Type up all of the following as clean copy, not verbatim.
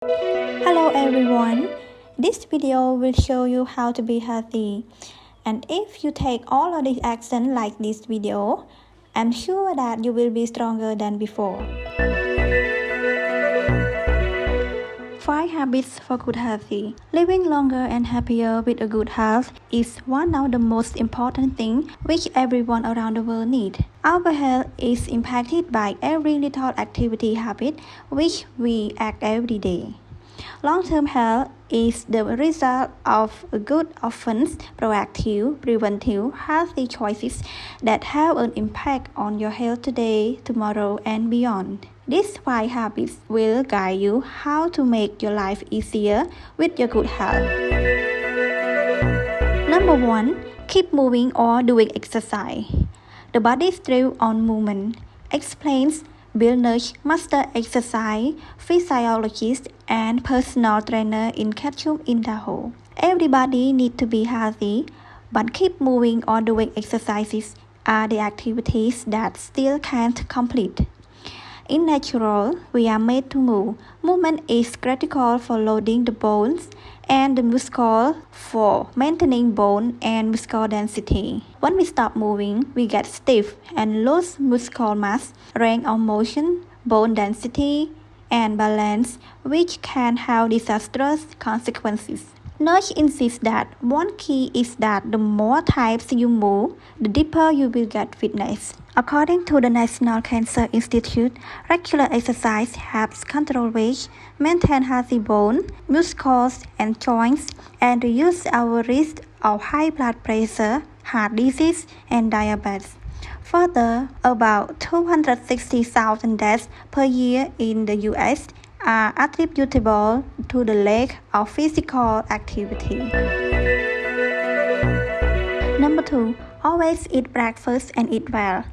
Hello everyone, this video will show you how to be healthy. And if you take all of these actions like this video, I'm sure that you will be stronger than before. 5 habits for good healthy. Living longer and happier with a good health is one of the most important things which everyone around the world needs. Our health is impacted by every little activity habit which we act every day. Long-term health is the result of good, often proactive, preventive, healthy choices that have an impact on your health today, tomorrow, and beyond. These 5 habits will guide you how to make your life easier with your good health. Number 1. Keep moving or doing exercise. The body thrives on movement. Explains Bill Nurse, master exercise physiologist and personal trainer in Ketchum, Idaho. Everybody needs to be healthy, but keep moving or doing exercises are the activities that still can't complete. In natural, we are made to move. Movement is critical for loading the bones and the muscle for maintaining bone and muscle density. When we stop moving, we get stiff and lose muscle mass, range of motion, bone density, and balance, which can have disastrous consequences. Nurse insists that one key is that the more times you move, the deeper you will get fitness. According to the National Cancer Institute, regular exercise helps control weight, maintain healthy bone, muscles, and joints, and reduce our risk of high blood pressure, heart disease, and diabetes. Further, about 260,000 deaths per year in the US are attributable to the lack of physical activity. Number 2. Always eat breakfast and eat well.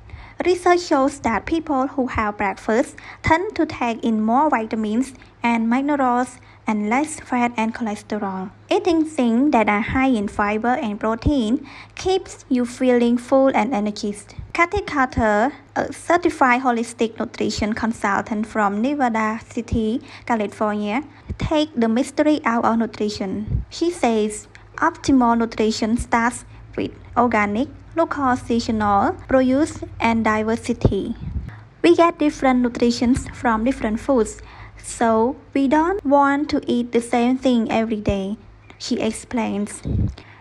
Research shows that people who have breakfast tend to take in more vitamins and minerals and less fat and cholesterol. Eating things that are high in fiber and protein keeps you feeling full and energized. Kathy Carter, a certified holistic nutrition consultant from Nevada City, California, takes the mystery out of nutrition. She says optimal nutrition starts with organic, local, seasonal produce, and diversity. We get different nutrition from different foods, so we don't want to eat the same thing every day, she explains.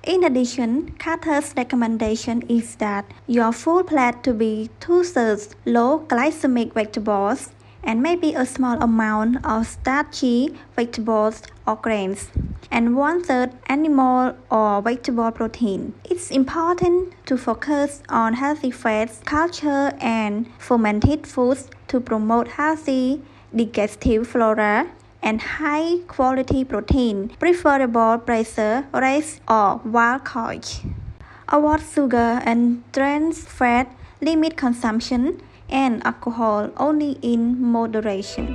In addition, Carter's recommendation is that your food plate to be 2/3 low glycemic vegetables and maybe a small amount of starchy vegetables or grains, and 1/3 animal or vegetable protein. It's important to focus on healthy fats, culture, and fermented foods to promote healthy digestive flora and high-quality protein, preferable pasture-raised or wild-caught. Avoid sugar and trans fat, limit consumption, and alcohol only in moderation.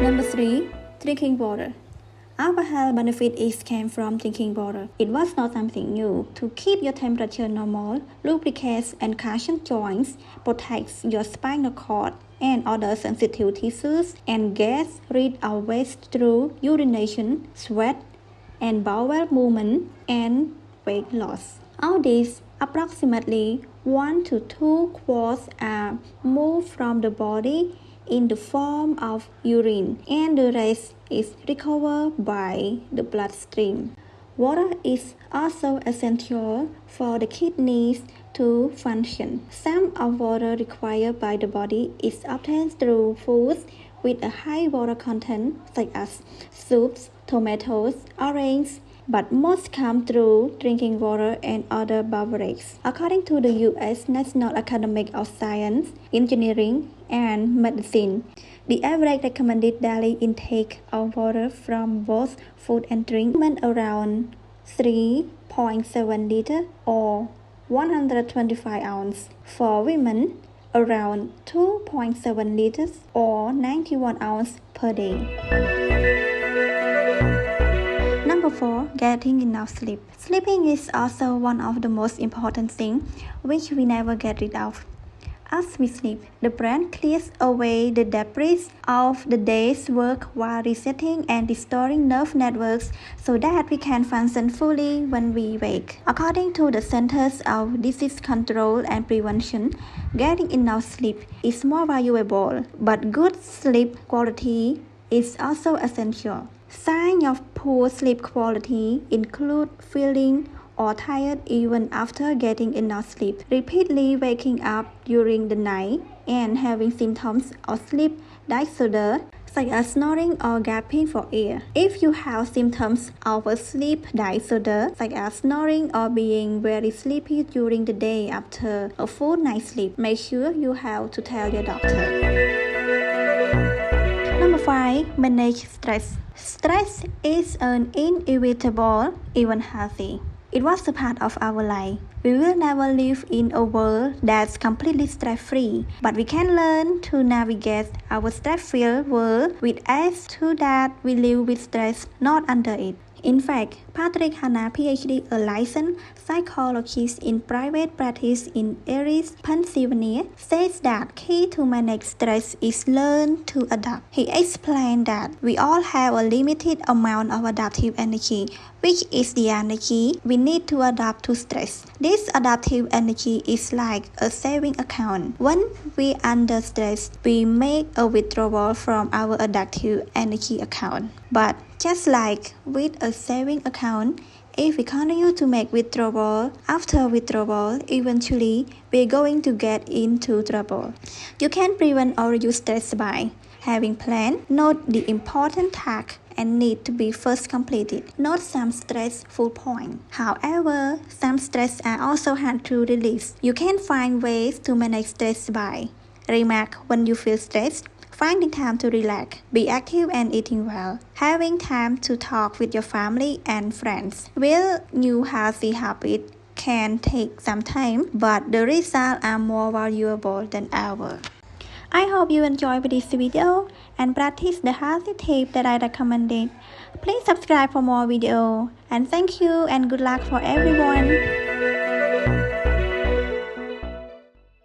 Number 3. Drinking water. Our health benefit came from drinking water. It was not something new. To keep your temperature normal, lubricates and cushion joints, protects your spinal cord and other sensitive tissues, and gets rid of waste through urination, sweat, and bowel movement, and weight loss. All these, approximately 1 to 2 quarts, are moved from the body in the form of urine, and the rest is recovered by the bloodstream. Water is also essential for the kidneys to function. Some of water required by the body is obtained through foods with a high water content, such as soups, tomatoes, oranges, but most come through drinking water and other beverages. According to the U.S. National Academy of Science, Engineering, and Medicine, the average recommended daily intake of water from both food and drink is around 3.7 liters or 125 ounces. For women, around 2.7 liters or 91 ounces per day. Number 4. Getting enough sleep. Sleeping is also one of the most important things which we never get rid of. As we sleep, the brain clears away the debris of the day's work while resetting and restoring nerve networks so that we can function fully when we wake. According to the Centers of Disease Control and Prevention, getting enough sleep is more valuable, but good sleep quality is also essential. Signs of poor sleep quality include feeling or tired even after getting enough sleep, repeatedly waking up during the night, and having symptoms of sleep disorder such as snoring or gasping for air. If you have symptoms of a sleep disorder such as snoring or being very sleepy during the day after a full night's sleep, make sure you have to tell your doctor. Number 5. Manage stress. Stress is an inevitable, even healthy. It was a part of our life. We will never live in a world that's completely stress-free, but we can learn to navigate our stress-filled world with aids to that we live with stress, not under it. In fact, Patrick Hanna, PhD, a licensed psychologist in private practice in Erie, Pennsylvania, says that key to manage stress is learn to adapt. He explained that we all have a limited amount of adaptive energy, which is the energy we need to adapt to stress. This adaptive energy is like a saving account. When we under stress, we make a withdrawal from our adaptive energy account. But just like with a saving account, if we continue to make withdrawal after withdrawal, eventually we're going to get into trouble. You can prevent or reduce stress by having plan, note the important task and need to be first completed. Note some stressful point. However, some stress are also hard to release. You can find ways to manage stress by remark when you feel stressed, finding time to relax, be active and eating well, having time to talk with your family and friends. Well, new healthy habits can take some time, but the results are more valuable than ever. I hope you enjoyed this video and practice the healthy tip that I recommended. Please subscribe for more videos. And thank you and good luck for everyone.